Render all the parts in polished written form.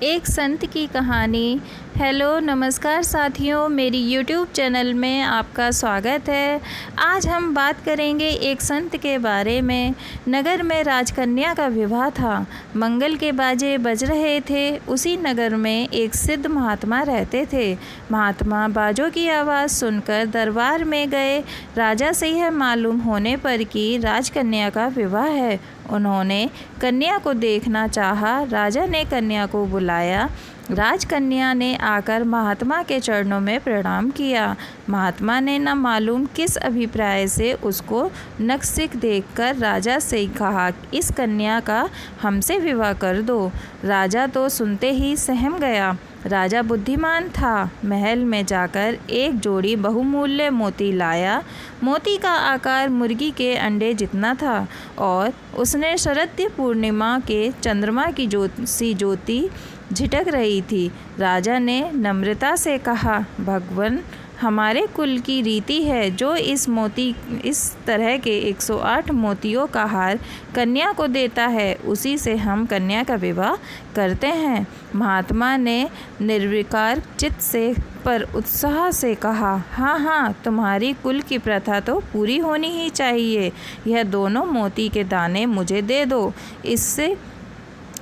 एक संत की कहानी। हेलो नमस्कार साथियों, मेरी यूट्यूब चैनल में आपका स्वागत है। आज हम बात करेंगे एक संत के बारे में। नगर में राजकन्या का विवाह था। मंगल के बाजे बज रहे थे। उसी नगर में एक सिद्ध महात्मा रहते थे। महात्मा बाजों की आवाज़ सुनकर दरबार में गए। राजा से यह मालूम होने पर कि राजकन्या का विवाह है। उन्होंने कन्या को देखना चाहा। राजा ने कन्या को बुलाया। राजकन्या ने आकर महात्मा के चरणों में प्रणाम किया। महात्मा ने न मालूम किस अभिप्राय से उसको नक्सिक देखकर राजा से कहा, इस कन्या का हमसे विवाह कर दो। राजा तो सुनते ही सहम गया। राजा बुद्धिमान था। महल में जाकर एक जोड़ी बहुमूल्य मोती लाया। मोती का आकार मुर्गी के अंडे जितना था और उसने शरद पूर्णिमा के चंद्रमा की ज्योति झिटक रही थी। राजा ने नम्रता से कहा, भगवान, हमारे कुल की रीति है, जो इस तरह के 108 मोतियों का हार कन्या को देता है, उसी से हम कन्या का विवाह करते हैं। महात्मा ने निर्विकार चित्त से पर उत्साह से कहा, हाँ हाँ, तुम्हारी कुल की प्रथा तो पूरी होनी ही चाहिए। यह दोनों मोती के दाने मुझे दे दो। इससे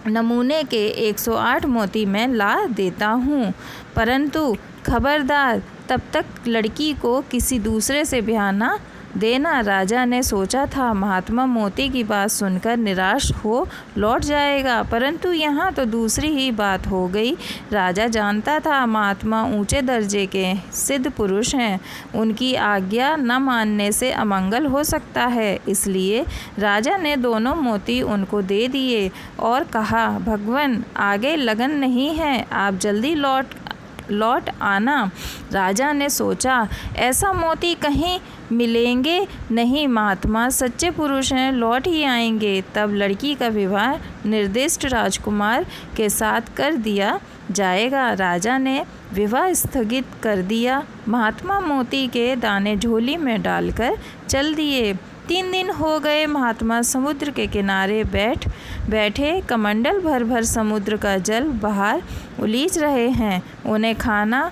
नमूने के 108 मोती मैं ला देता हूँ, परंतु खबरदार, तब तक लड़की को किसी दूसरे से ब्याह न देना। राजा ने सोचा था महात्मा मोती की बात सुनकर निराश हो लौट जाएगा, परंतु यहाँ तो दूसरी ही बात हो गई। राजा जानता था महात्मा ऊंचे दर्जे के सिद्ध पुरुष हैं। उनकी आज्ञा न मानने से अमंगल हो सकता है। इसलिए राजा ने दोनों मोती उनको दे दिए और कहा, भगवान, आगे लगन नहीं है, आप जल्दी लौट आना। राजा ने सोचा, ऐसा मोती कहीं मिलेंगे नहीं, महात्मा सच्चे पुरुष हैं, लौट ही आएंगे। तब लड़की का विवाह निर्दिष्ट राजकुमार के साथ कर दिया जाएगा। राजा ने विवाह स्थगित कर दिया। महात्मा मोती के दाने झोली में डालकर चल दिए। 3 दिन हो गए। महात्मा समुद्र के किनारे बैठे कमंडल भर समुद्र का जल बाहर उलीच रहे हैं। उन्हें खाना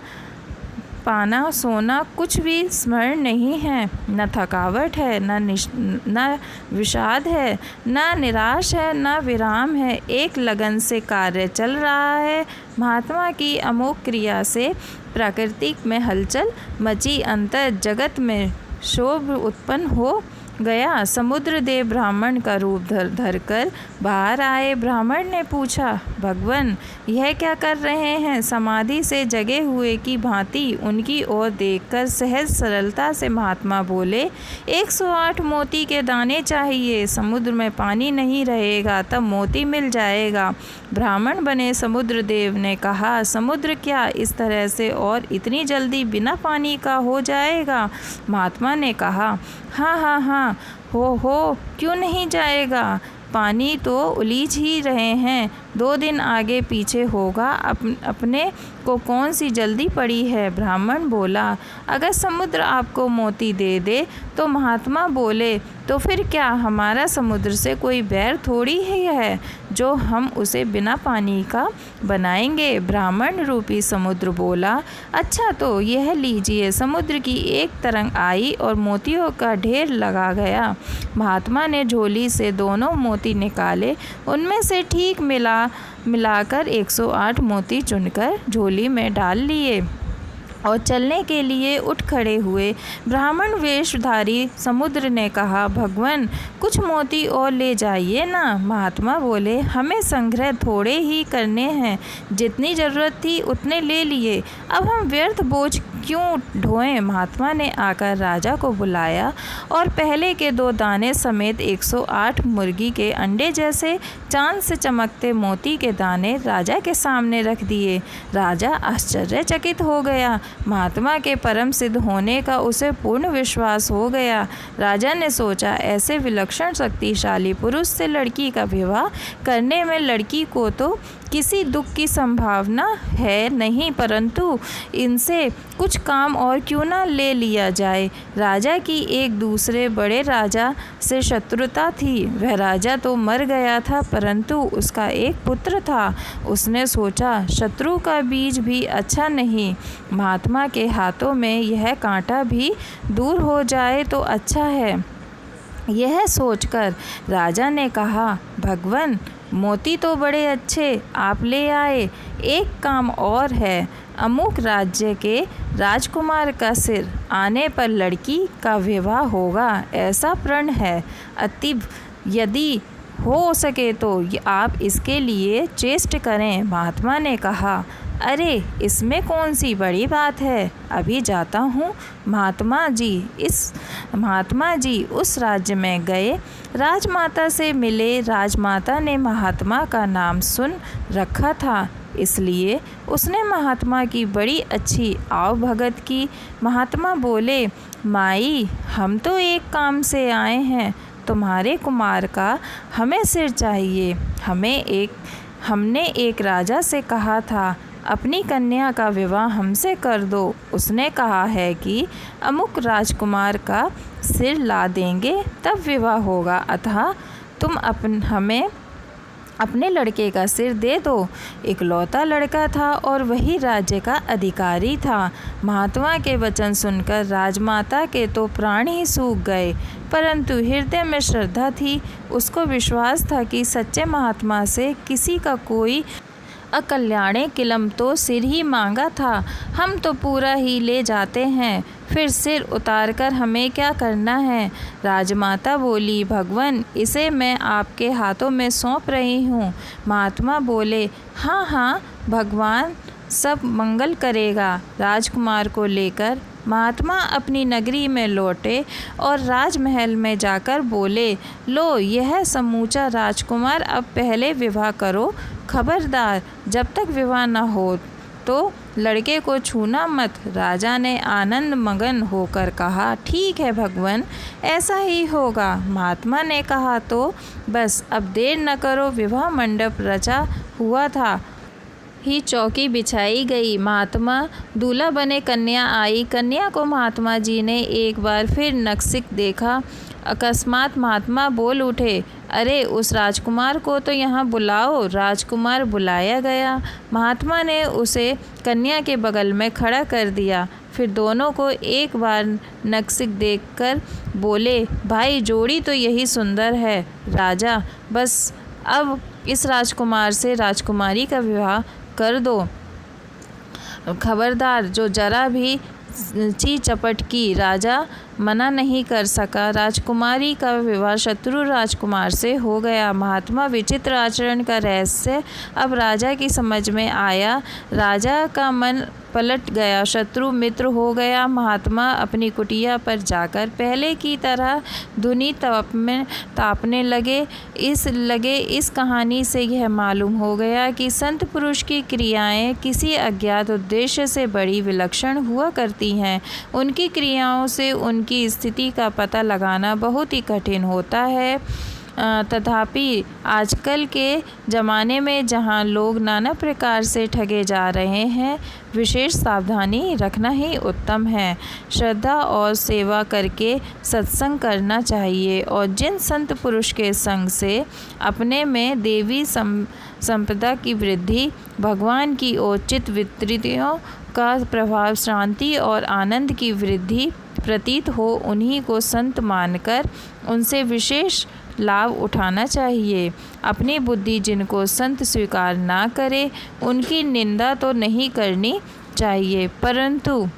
पाना सोना कुछ भी स्मरण नहीं है। न थकावट है, न विषाद है, न निराश है, न विराम है। एक लगन से कार्य चल रहा है। महात्मा की अमोघ क्रिया से प्रकृति में हलचल मची। अंतर जगत में शोभ उत्पन्न हो गया। समुद्र देव ब्राह्मण का रूप धरकर बाहर आए। ब्राह्मण ने पूछा, भगवान, यह क्या कर रहे हैं? समाधि से जगे हुए की भांति उनकी ओर देखकर सहज सरलता से महात्मा बोले, 108 मोती के दाने चाहिए। समुद्र में पानी नहीं रहेगा, तब मोती मिल जाएगा। ब्राह्मण बने समुद्र देव ने कहा, समुद्र क्या इस तरह से और इतनी जल्दी बिना पानी का हो जाएगा? महात्मा ने कहा, हाँ, हो क्यों नहीं जाएगा? पानी तो उलीझ ही रहे हैं। 2 दिन आगे पीछे होगा, अपने को कौन सी जल्दी पड़ी है? ब्राह्मण बोला, अगर समुद्र आपको मोती दे दे तो? महात्मा बोले, तो फिर क्या हमारा समुद्र से कोई बैर थोड़ी ही है जो हम उसे बिना पानी का बनाएंगे? ब्राह्मण रूपी समुद्र बोला, अच्छा तो यह लीजिए। समुद्र की एक तरंग आई और मोतियों का ढेर लगा गया। महात्मा ने झोली से दोनों मोती निकाले। उनमें से ठीक मिलाकर 108 मोती चुनकर झोली में डाल लिए और चलने के लिए उठ खड़े हुए। ब्राह्मण वेशधारी समुद्र ने कहा, भगवान, कुछ मोती और ले जाइए ना। महात्मा बोले, हमें संग्रह थोड़े ही करने हैं, जितनी ज़रूरत थी उतने ले लिए, अब हम व्यर्थ बोझ क्यों ढोएं? महात्मा ने आकर राजा को बुलाया और पहले के 2 दाने समेत 108 मुर्गी के अंडे जैसे चांद से चमकते मोती के दाने राजा के सामने रख दिए। राजा आश्चर्यचकित हो गया। महात्मा के परम सिद्ध होने का उसे पूर्ण विश्वास हो गया। राजा ने सोचा, ऐसे विलक्षण शक्तिशाली पुरुष से लड़की का विवाह करने में लड़की को तो किसी दुख की संभावना है नहीं, परंतु इनसे कुछ कुछ काम और क्यों ना ले लिया जाए। राजा की एक दूसरे बड़े राजा से शत्रुता थी। वह राजा तो मर गया था, परंतु उसका एक पुत्र था। उसने सोचा, शत्रु का बीज भी अच्छा नहीं, महात्मा के हाथों में यह कांटा भी दूर हो जाए तो अच्छा है। यह सोचकर राजा ने कहा, भगवान, मोती तो बड़े अच्छे आप ले आए, एक काम और है। अमुक राज्य के राजकुमार का सिर आने पर लड़की का विवाह होगा, ऐसा प्रण है। अतएव यदि हो सके तो आप इसके लिए चेष्ट करें। महात्मा ने कहा, अरे इसमें कौन सी बड़ी बात है, अभी जाता हूँ। महात्मा जी उस राज्य में गए, राजमाता से मिले। राजमाता ने महात्मा का नाम सुन रखा था, इसलिए उसने महात्मा की बड़ी अच्छी आवभगत की। महात्मा बोले, माई, हम तो एक काम से आए हैं, तुम्हारे कुमार का हमें सिर चाहिए। हमने एक राजा से कहा था, अपनी कन्या का विवाह हमसे कर दो। उसने कहा है कि अमुक राजकुमार का सिर ला देंगे तब विवाह होगा, अतः तुम हमें अपने लड़के का सिर दे दो। इकलौता लड़का था और वही राज्य का अधिकारी था। महात्मा के वचन सुनकर राजमाता के तो प्राण ही सूख गए, परंतु हृदय में श्रद्धा थी। उसको विश्वास था कि सच्चे महात्मा से किसी का कोई अकल्याणे किलम तो सिर ही मांगा था। हम तो पूरा ही ले जाते हैं, फिर सिर उतार कर हमें क्या करना है। राजमाता बोली, भगवान, इसे मैं आपके हाथों में सौंप रही हूँ। महात्मा बोले, हाँ हाँ, भगवान सब मंगल करेगा। राजकुमार को लेकर महात्मा अपनी नगरी में लौटे और राजमहल में जाकर बोले, लो यह समूचा राजकुमार, अब पहले विवाह करो। खबरदार, जब तक विवाह न हो तो लड़के को छूना मत। राजा ने आनंद मगन होकर कहा, ठीक है भगवान, ऐसा ही होगा। महात्मा ने कहा, तो बस अब देर न करो। विवाह मंडप रचा हुआ था ही चौकी बिछाई गई। महात्मा दूल्हा बने, कन्या आई। कन्या को महात्मा जी ने एक बार फिर नक्सिक देखा। अकस्मात महात्मा बोल उठे, अरे उस राजकुमार को तो यहाँ बुलाओ। राजकुमार बुलाया गया। महात्मा ने उसे कन्या के बगल में खड़ा कर दिया। फिर दोनों को एक बार नक्सिक देखकर बोले, भाई जोड़ी तो यही सुंदर है। राजा, बस अब इस राजकुमार से राजकुमारी का विवाह कर दो। खबरदार, जो जरा भी ची चपट की। राजा मना नहीं कर सका। राजकुमारी का विवाह शत्रु राजकुमार से हो गया। महात्मा विचित्र आचरण का रहस्य अब राजा की समझ में आया। राजा का मन पलट गया, शत्रु मित्र हो गया। महात्मा अपनी कुटिया पर जाकर पहले की तरह धुनी तापने लगे। इस कहानी से यह मालूम हो गया कि संत पुरुष की क्रियाएं किसी अज्ञात उद्देश्य से बड़ी विलक्षण हुआ करती हैं। उनकी क्रियाओं से उनकी स्थिति का पता लगाना बहुत ही कठिन होता है। तथापि आजकल के ज़माने में जहाँ लोग नाना प्रकार से ठगे जा रहे हैं, विशेष सावधानी रखना ही उत्तम है। श्रद्धा और सेवा करके सत्संग करना चाहिए और जिन संत पुरुष के संग से अपने में देवी संपदा की वृद्धि, भगवान की औचित वितृतियों का प्रभाव, शांति और आनंद की वृद्धि प्रतीत हो, उन्हीं को संत मानकर उनसे विशेष लाभ उठाना चाहिए। अपनी बुद्धि जिनको संत स्वीकार ना करे, उनकी निंदा तो नहीं करनी चाहिए, परंतु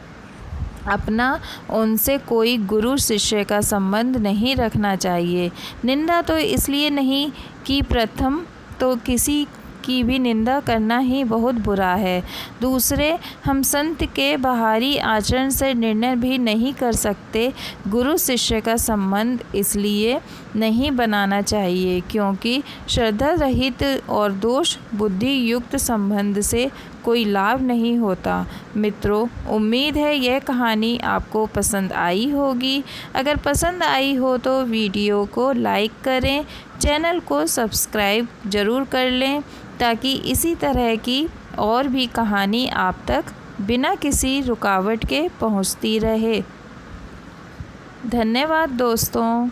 अपना उनसे कोई गुरु शिष्य का संबंध नहीं रखना चाहिए। निंदा तो इसलिए नहीं कि प्रथम तो किसी की भी निंदा करना ही बहुत बुरा है। दूसरे, हम संत के बाहरी आचरण से निर्णय भी नहीं कर सकते। गुरु शिष्य का संबंध इसलिए नहीं बनाना चाहिए क्योंकि श्रद्धा रहित और दोष बुद्धि युक्त संबंध से कोई लाभ नहीं होता। मित्रों, उम्मीद है यह कहानी आपको पसंद आई होगी। अगर पसंद आई हो तो वीडियो को लाइक करें, चैनल को सब्सक्राइब ज़रूर कर लें ताकि इसी तरह की और भी कहानी आप तक बिना किसी रुकावट के पहुंचती रहे। धन्यवाद दोस्तों।